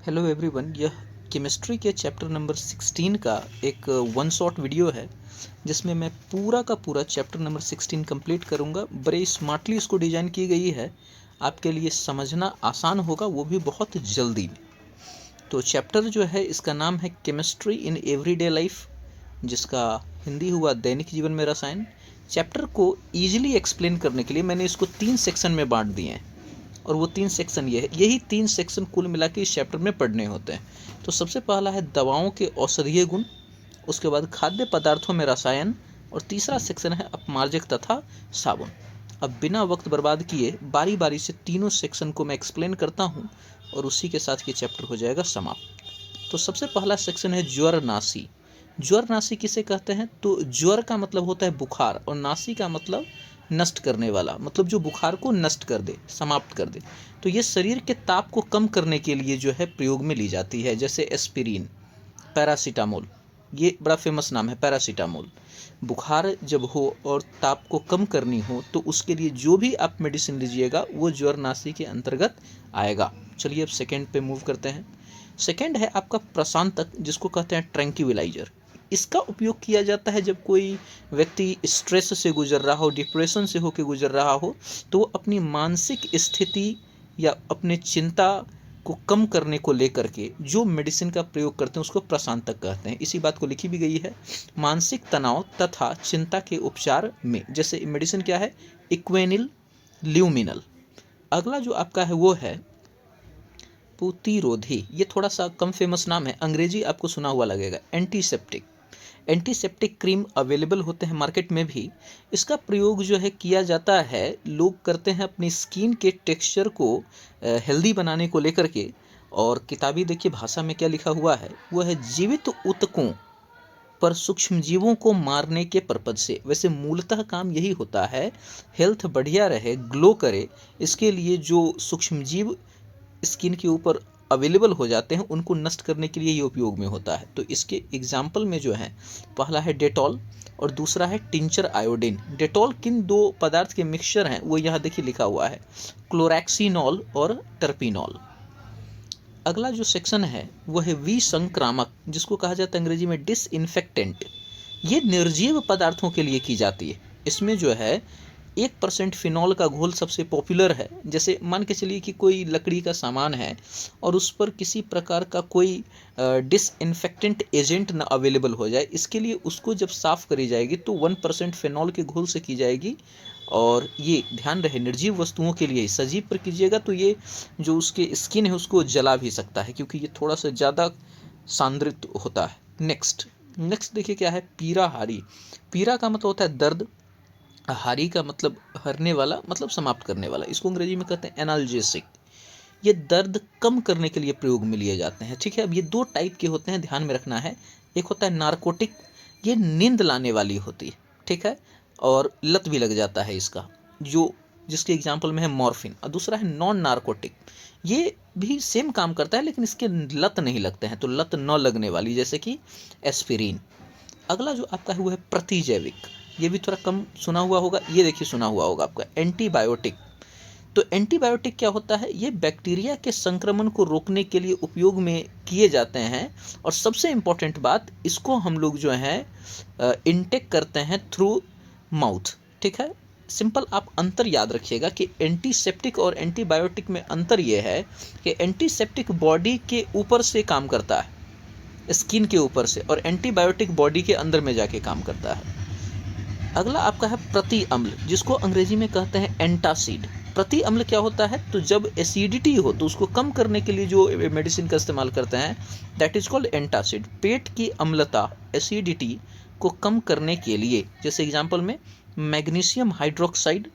Hello everyone, यह chemistry के chapter number 16 का एक वन शॉट वीडियो है जिसमें मैं पूरा का पूरा चैप्टर नंबर 16 कंप्लीट करूंगा। बड़े स्मार्टली इसको डिज़ाइन की गई है, आपके लिए समझना आसान होगा, वो भी बहुत जल्दी में। तो चैप्टर जो है इसका नाम है केमिस्ट्री इन एवरीडे लाइफ, जिसका हिंदी हुआ दैनिक जीवन में रसायन। चैप्टर को ईजिली एक्सप्लेन करने के लिए मैंने इसको 3 सेक्शन में बांट दिए हैं और वो 3 सेक्शन ये है, यही 3 सेक्शन कुल मिला के इस चैप्टर में पढ़ने होते हैं। तो सबसे पहला है दवाओं के औषधीय गुण, उसके बाद खाद्य पदार्थों में रसायन और तीसरा सेक्शन है अपमार्जक तथा साबुन। अब बिना वक्त बर्बाद किए बारी बारी से तीनों सेक्शन को मैं एक्सप्लेन करता हूँ और उसी के साथ ये चैप्टर हो जाएगा समाप्त। तो सबसे पहला सेक्शन है ज्वर नासी। ज्वर नासी किसे कहते हैं? तो ज्वर का मतलब होता है बुखार और नासी का मतलब नष्ट करने वाला, मतलब जो बुखार को नष्ट कर दे, समाप्त कर दे। तो ये शरीर के ताप को कम करने के लिए जो है प्रयोग में ली जाती है, जैसे एस्पिरिन, पैरासीटामोल, ये बड़ा फेमस नाम है पैरासीटामोल। बुखार जब हो और ताप को कम करनी हो तो उसके लिए जो भी आप मेडिसिन लीजिएगा वो ज्वर नासी के अंतर्गत आएगा। चलिए अब सेकेंड पे मूव करते हैं। सेकेंड है आपका प्रशांतक, जिसको कहते हैं ट्रैंक्विलाइजर। इसका उपयोग किया जाता है जब कोई व्यक्ति स्ट्रेस से गुजर रहा हो, डिप्रेशन से होकर गुजर रहा हो, तो वो अपनी मानसिक स्थिति या अपने चिंता को कम करने को लेकर के जो मेडिसिन का प्रयोग करते हैं उसको प्रशांतक कहते हैं। इसी बात को लिखी भी गई है, मानसिक तनाव तथा चिंता के उपचार में। जैसे मेडिसिन क्या है? Equanil, luminal. अगला जो आपका है वो है प्रतिरोधी, ये थोड़ा सा कम फेमस नाम है, अंग्रेजी आपको सुना हुआ लगेगा, एंटीसेप्टिक। एंटीसेप्टिक क्रीम अवेलेबल होते हैं मार्केट में भी। इसका प्रयोग जो है किया जाता है, लोग करते हैं अपनी स्किन के टेक्सचर को हेल्दी बनाने को लेकर के। और किताबी देखिए भाषा में क्या लिखा हुआ है, वो है जीवित ऊतकों पर सूक्ष्म जीवों को मारने के पर्पज से। वैसे मूलतः काम यही होता है, हेल्थ बढ़िया रहे, ग्लो करे, इसके लिए जो सूक्ष्म जीव स्किन के ऊपर अवेलेबल हो जाते हैं उनको नष्ट करने के लिए ये उपयोग में होता है। तो इसके एग्जाम्पल में जो है, पहला है डेटॉल और दूसरा है टिंचर आयोडीन। डेटॉल किन दो पदार्थ के मिक्सचर हैं वो यहाँ देखिए लिखा हुआ है, क्लोरैक्सीनॉल और टर्पिनॉल। अगला जो सेक्शन है वो है विसंक्रामक, जिसको कहा जाता है अंग्रेजी में डिसइंफेक्टेंट। ये निर्जीव पदार्थों के लिए की जाती है। इसमें जो है 1% फिनॉल का घोल सबसे पॉपुलर है। जैसे मान के चलिए कि कोई लकड़ी का सामान है और उस पर किसी प्रकार का कोई डिसइंफेक्टेंट एजेंट ना अवेलेबल हो जाए, इसके लिए उसको जब साफ़ करी जाएगी तो 1% फिनॉल के घोल से की जाएगी। और ये ध्यान रहे निर्जीव वस्तुओं के लिए, सजीव पर कीजिएगा तो ये जो उसके स्किन है उसको जला भी सकता है, क्योंकि ये थोड़ा सा ज़्यादा सांद्रित होता है। नेक्स्ट देखिए क्या है, पीराहारी। पीरा का मतलब होता है दर्द, हारी का मतलब हरने वाला, मतलब समाप्त करने वाला। इसको अंग्रेजी में कहते हैं एनाल्जेसिक। ये दर्द कम करने के लिए प्रयोग में लिए जाते हैं। ठीक है, अब ये दो टाइप के होते हैं, ध्यान में रखना है। एक होता है नारकोटिक, ये नींद लाने वाली होती है, ठीक है, और लत भी लग जाता है इसका, जो जिसके एग्जाम्पल में है मॉर्फिन। और दूसरा है नॉन नारकोटिक, ये भी सेम काम करता है लेकिन इसके लत नहीं लगते हैं, तो लत न लगने वाली, जैसे कि एस्पिरिन। अगला जो आपका है वो है प्रतिजैविक, ये भी थोड़ा कम सुना हुआ होगा, ये देखिए सुना हुआ होगा आपका एंटीबायोटिक। तो एंटीबायोटिक क्या होता है? ये बैक्टीरिया के संक्रमण को रोकने के लिए उपयोग में किए जाते हैं। और सबसे इम्पोर्टेंट बात, इसको हम लोग जो है इनटेक करते हैं थ्रू माउथ। ठीक है, सिंपल आप अंतर याद रखिएगा कि एंटीसेप्टिक और एंटीबायोटिक में अंतर ये है कि एंटीसेप्टिक बॉडी के ऊपर से काम करता है, स्किन के ऊपर से, और एंटीबायोटिक बॉडी के अंदर में जाके काम करता है। अगला आपका है प्रति अम्ल, जिसको अंग्रेजी में कहते हैं एंटासिड। प्रति अम्ल क्या होता है? तो जब एसिडिटी हो तो उसको कम करने के लिए जो मेडिसिन का इस्तेमाल करते हैं, दैट इज कॉल्ड एंटासिड। पेट की अम्लता, एसिडिटी को कम करने के लिए, जैसे एग्जांपल में मैग्नीशियम हाइड्रोक्साइड,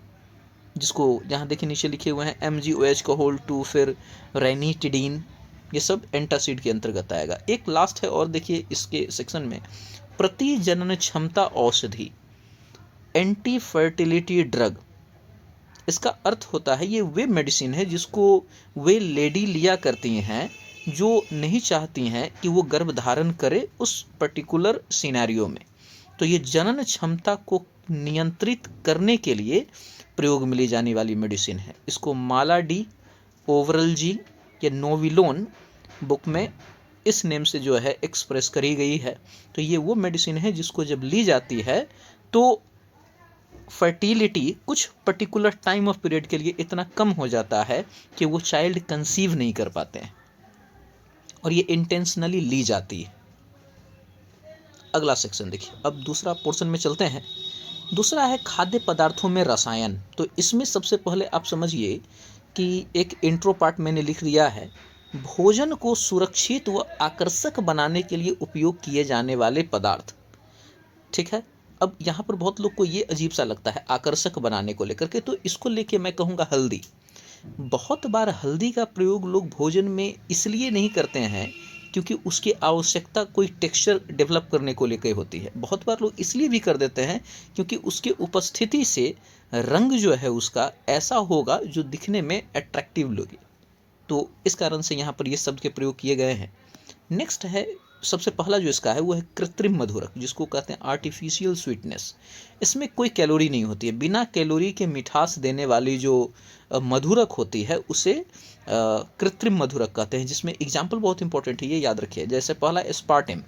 जिसको यहाँ देखिए नीचे लिखे हुए हैं MgOH का होल 2, फिर रेनिटिडीन, ये सब एंटासिड के अंतर्गत आएगा। एक लास्ट है और देखिए इसके सेक्शन में, प्रति जनन क्षमता औषधि, एंटी फर्टिलिटी ड्रग। इसका अर्थ होता है ये वे मेडिसिन है जिसको वे लेडी लिया करती हैं जो नहीं चाहती हैं कि वो गर्भ धारण करे उस पर्टिकुलर सिनेरियो में। तो ये जनन क्षमता को नियंत्रित करने के लिए प्रयोग में ली जाने वाली मेडिसिन है। इसको माला डी, ओवरल जी या नोविलोन बुक में इस नेम से जो है एक्सप्रेस करी गई है। तो ये वो मेडिसिन है जिसको जब ली जाती है तो फर्टिलिटी कुछ पर्टिकुलर टाइम ऑफ पीरियड के लिए इतना कम हो जाता है कि वो चाइल्ड कंसीव नहीं कर पाते हैं, और ये इंटेंशनली ली जाती है। अगला सेक्शन देखिए, अब दूसरा पोर्शन में चलते हैं। दूसरा है खाद्य पदार्थों में रसायन। तो इसमें सबसे पहले आप समझिए कि एक इंट्रो पार्ट मैंने लिख दिया है, भोजन को सुरक्षित व आकर्षक बनाने के लिए उपयोग किए जाने वाले पदार्थ। ठीक है, अब यहाँ पर बहुत लोग को ये अजीब सा लगता है आकर्षक बनाने को लेकर के, तो इसको लेके मैं कहूँगा हल्दी। बहुत बार हल्दी का प्रयोग लोग भोजन में इसलिए नहीं करते हैं क्योंकि उसकी आवश्यकता कोई टेक्सचर डेवलप करने को लेकर होती है। बहुत बार लोग इसलिए भी कर देते हैं क्योंकि उसके उपस्थिति से रंग जो है उसका ऐसा होगा जो दिखने में अट्रैक्टिव लगे। तो इस कारण से यहाँ पर ये शब्द के प्रयोग किए गए हैं। नेक्स्ट है, सबसे पहला जो इसका है वो है कृत्रिम मधुरक, जिसको कहते हैं आर्टिफिशियल स्वीटनेस। इसमें कोई कैलोरी नहीं होती है। बिना कैलोरी के मिठास देने वाली जो मधुरक होती है उसे कृत्रिम मधुरक कहते हैं, जिसमें एग्जाम्पल बहुत इंपॉर्टेंट है, ये याद रखिए। जैसे पहला एस्पार्टेम,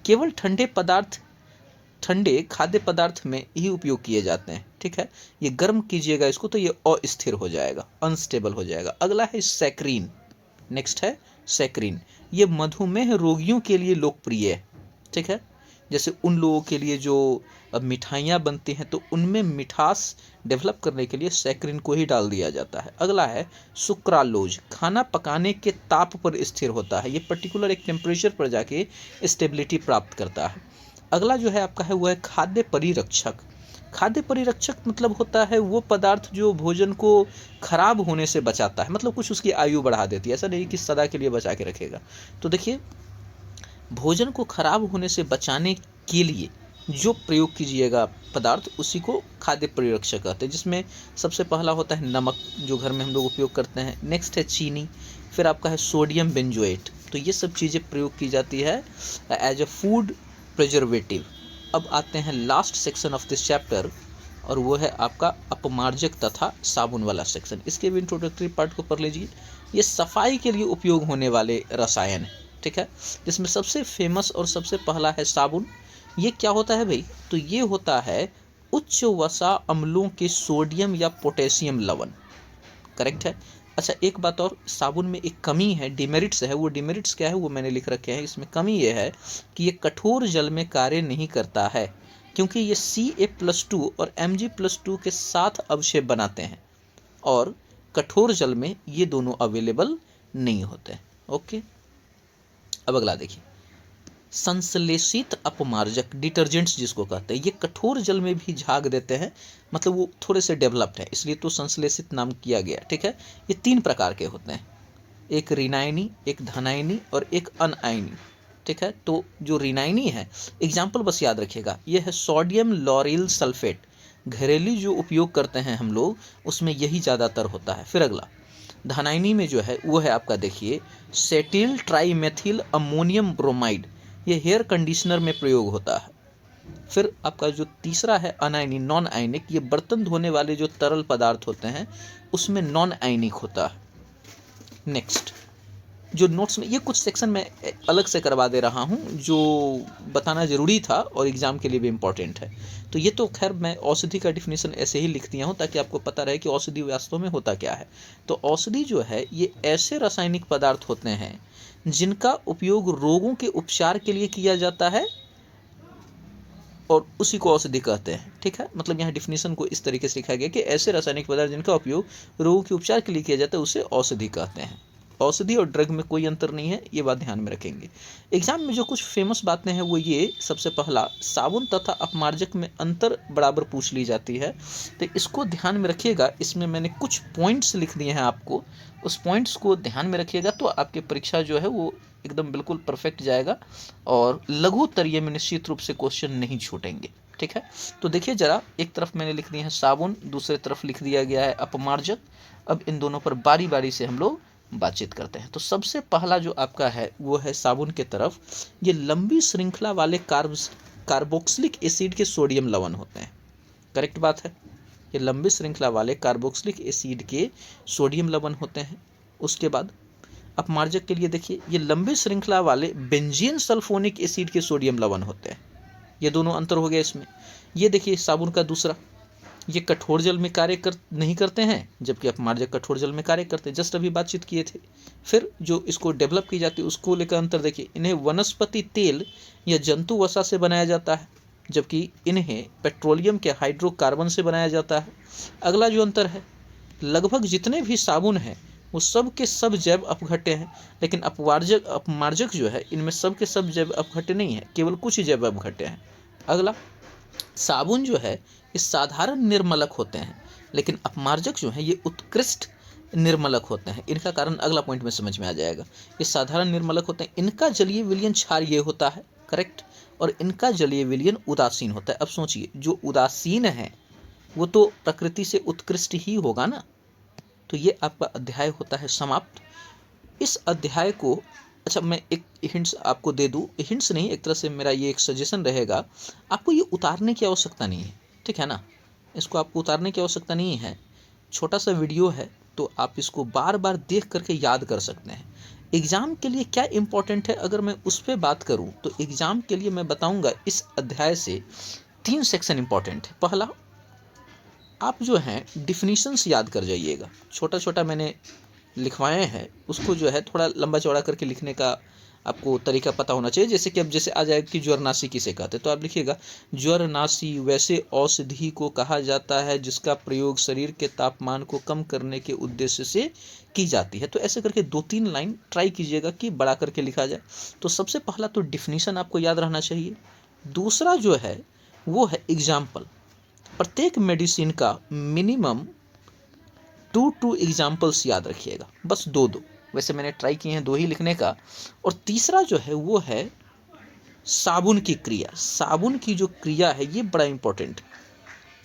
केवल ठंडे खाद्य पदार्थ में ही उपयोग किए जाते हैं। ठीक है, ये गर्म कीजिएगा इसको तो ये अस्थिर हो जाएगा, अनस्टेबल हो जाएगा। अगला है सैक्रीन। नेक्स्ट है सैक्रीन, ये मधुमेह रोगियों के लिए लोकप्रिय है। ठीक है, जैसे उन लोगों के लिए जो मिठाइयाँ बनती हैं तो उनमें मिठास डेवलप करने के लिए सैक्रीन को ही डाल दिया जाता है। अगला है सुक्रालोज, खाना पकाने के ताप पर स्थिर होता है। ये पर्टिकुलर एक टेम्परेचर पर जाके स्टेबिलिटी प्राप्त करता है। अगला जो है आपका है वो है खाद्य परिरक्षक। खाद्य परिरक्षक मतलब होता है वो पदार्थ जो भोजन को खराब होने से बचाता है, मतलब कुछ उसकी आयु बढ़ा देती है, ऐसा नहीं कि सदा के लिए बचा के रखेगा। तो देखिए, भोजन को खराब होने से बचाने के लिए जो प्रयोग कीजिएगा पदार्थ, उसी को खाद्य परिरक्षक कहते हैं, जिसमें सबसे पहला होता है नमक, जो घर में हम लोग उपयोग करते हैं। नेक्स्ट है चीनी, फिर आपका है सोडियम बेंजोएट। तो ये सब चीज़ें प्रयोग की जाती है एज अ फूड प्रिजर्वेटिव। अब आते हैं last section of this chapter, और वो है आपका अपमार्जक तथा साबुन वाला सेक्शन। इसके भी इंट्रोडक्टरी पार्ट को पढ़ लीजिए। ये सफाई के लिए उपयोग होने वाले रसायन है। ठीक है, जिसमें सबसे फेमस और सबसे पहला है साबुन। ये क्या होता है भाई? तो ये होता है उच्च वसा अम्लों के सोडियम या पोटेशियम लवण। करेक्ट है। अच्छा, एक बात और, साबुन में एक कमी है, डिमेरिट्स है। वो डिमेरिट्स क्या है वो मैंने लिख रखे हैं। इसमें कमी ये है कि ये कठोर जल में कार्य नहीं करता है, क्योंकि ये Ca+2 और Mg+2 के साथ अवक्षेप बनाते हैं, और कठोर जल में ये दोनों अवेलेबल नहीं होते। ओके, अब अगला देखिए, संश्लेषित अपमार्जक, डिटर्जेंट्स जिसको कहते हैं, ये कठोर जल में भी झाग देते हैं, मतलब वो थोड़े से डेवलप्ड है, इसलिए तो संश्लेषित नाम किया गया। ठीक है, ये 3 प्रकार के होते हैं, एक रिनाइनी, एक धनाइनी और एक अनआइनी। ठीक है, तो जो रिनाइनी है, एग्जाम्पल बस याद रखिएगा, ये है सोडियम लॉरिल सल्फेट। घरेलू जो उपयोग करते हैं हम लोग, उसमें यही ज़्यादातर होता है। फिर अगला धनाइनी में जो है वो है आपका, देखिए, सेटिल ट्राईमेथिल अमोनियम ब्रोमाइड। ये हेयर कंडीशनर में प्रयोग होता है। फिर आपका जो तीसरा है अनायनिक, नॉन आयनिक, ये बर्तन धोने वाले जो तरल पदार्थ होते हैं उसमें नॉन आयनिक होता है। नेक्स्ट, जो नोट्स में ये कुछ सेक्शन में अलग से करवा दे रहा हूँ, जो बताना ज़रूरी था और एग्ज़ाम के लिए भी इम्पॉर्टेंट है। तो ये तो खैर मैं औषधि का डिफिनीशन ऐसे ही लिख दिया हूँ ताकि आपको पता रहे कि औषधि वास्तव में होता क्या है। तो औषधि जो है ये ऐसे रासायनिक पदार्थ होते हैं जिनका उपयोग रोगों के उपचार के लिए किया जाता है, और उसी को औषधि कहते हैं। ठीक है, मतलब यहाँ डिफिनीशन को इस तरीके से लिखा गया कि ऐसे रासायनिक पदार्थ जिनका उपयोग रोगों के उपचार के लिए किया जाता है उसे औषधि कहते हैं। औषधि और ड्रग में कोई अंतर नहीं है, ये बात ध्यान में रखेंगे। एग्जाम में जो कुछ फेमस बातें हैं वो ये, सबसे पहला, साबुन तथा अपमार्जक में अंतर बराबर पूछ ली जाती है, तो इसको ध्यान में रखिएगा। इसमें मैंने कुछ पॉइंट्स लिख दिए हैं आपको, उस पॉइंट्स को ध्यान में रखिएगा तो आपकी परीक्षा जो है वो एकदम बिल्कुल परफेक्ट जाएगा, और लघु उत्तरीय में निश्चित रूप से क्वेश्चन नहीं छूटेंगे। ठीक है, तो देखिए जरा, एक तरफ मैंने लिख दिए हैं साबुन, दूसरे तरफ लिख दिया गया है अपमार्जक। अब इन दोनों पर बारी बारी से हम लोग बातचीत करते हैं। तो सबसे पहला जो आपका है वो है साबुन के तरफ। ये लंबी श्रृंखला वाले कार्बोक्सिलिक एसिड के सोडियम लवण होते हैं। करेक्ट बात है, ये लंबी श्रृंखला वाले कार्बोक्सिलिक एसिड के सोडियम लवण होते हैं। उसके बाद अपमार्जक के लिए देखिए, ये लंबी श्रृंखला वाले बेंजीन सल्फोनिक एसिड के सोडियम लवण होते हैं। ये दोनों अंतर हो गया इसमें। ये देखिए साबुन का दूसरा, ये कठोर जल में कार्य नहीं करते हैं, जबकि अपमार्जक कठोर जल में कार्य करते हैं। जस्ट अभी बातचीत किए थे। फिर जो इसको डेवलप की जाती है उसको लेकर अंतर देखिए, इन्हें वनस्पति तेल या जंतु वसा से बनाया जाता है, जबकि इन्हें पेट्रोलियम के हाइड्रोकार्बन से बनाया जाता है। अगला जो अंतर है, लगभग जितने भी साबुन हैं वो सब के सब जैव अपघट्य हैं, लेकिन अपमार्जक जो है इनमें सब के सब जैव अपघट्य नहीं है, केवल कुछ जैव अपघट्य हैं। अगला, साबुन जो है ये साधारण निर्मलक होते हैं, लेकिन अपमार्जक जो है ये उत्कृष्ट निर्मलक होते हैं। इनका कारण अगला पॉइंट में समझ में आ जाएगा। ये साधारण निर्मलक होते हैं, इनका जलीय विलयन क्षारीय होता है, करेक्ट, और इनका जलीय विलयन उदासीन होता है। अब सोचिए, जो उदासीन है वो तो प्रकृति से उत्कृष्ट ही होगा ना। तो ये आपका अध्याय होता है समाप्त। इस अध्याय को, अच्छा मैं एक हिंट्स आपको दे दूँ, हिंट्स नहीं, एक तरह से मेरा ये एक सजेशन रहेगा, आपको ये उतारने की आवश्यकता नहीं है, ठीक है ना। इसको आपको उतारने की आवश्यकता नहीं है, छोटा सा वीडियो है, तो आप इसको बार बार देख करके याद कर सकते हैं। एग्ज़ाम के लिए क्या इम्पोर्टेंट है, अगर मैं उस पर बात करूं तो एग्ज़ाम के लिए मैं बताऊंगा इस अध्याय से 3 सेक्शन इम्पोर्टेंट है। पहला, आप जो हैं डिफिनीशंस याद कर जाइएगा, छोटा छोटा मैंने लिखवाए हैं, उसको जो है थोड़ा लंबा चौड़ा करके लिखने का आपको तरीका पता होना चाहिए। जैसे कि अब जैसे आ जाएगा कि ज्वरनाशी किसे कहते हैं, तो आप लिखिएगा ज्वरनाशी वैसे औषधि को कहा जाता है जिसका प्रयोग शरीर के तापमान को कम करने के उद्देश्य से की जाती है। तो ऐसे करके 2-3 लाइन ट्राई कीजिएगा कि बड़ा करके लिखा जाए। तो सबसे पहला तो डिफिनीशन आपको याद रहना चाहिए। दूसरा जो है वो है एग्जाम्पल। प्रत्येक मेडिसिन का मिनिमम 2 एग्जाम्पल्स याद रखिएगा, बस 2, वैसे मैंने ट्राई किए हैं 2 ही लिखने का। और तीसरा जो है वो है साबुन की क्रिया। साबुन की जो क्रिया है ये बड़ा इंपॉर्टेंट,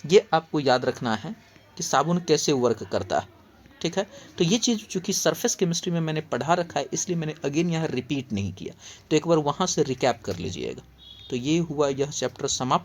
ये आपको याद रखना है कि साबुन कैसे वर्क करता है, ठीक है। तो ये चीज़ चूँकि सरफेस केमिस्ट्री में मैंने पढ़ा रखा है, इसलिए मैंने अगेन यहाँ रिपीट नहीं किया, तो एक बार वहाँ से रिकैप कर लीजिएगा। तो ये हुआ यह चैप्टर समाप्त।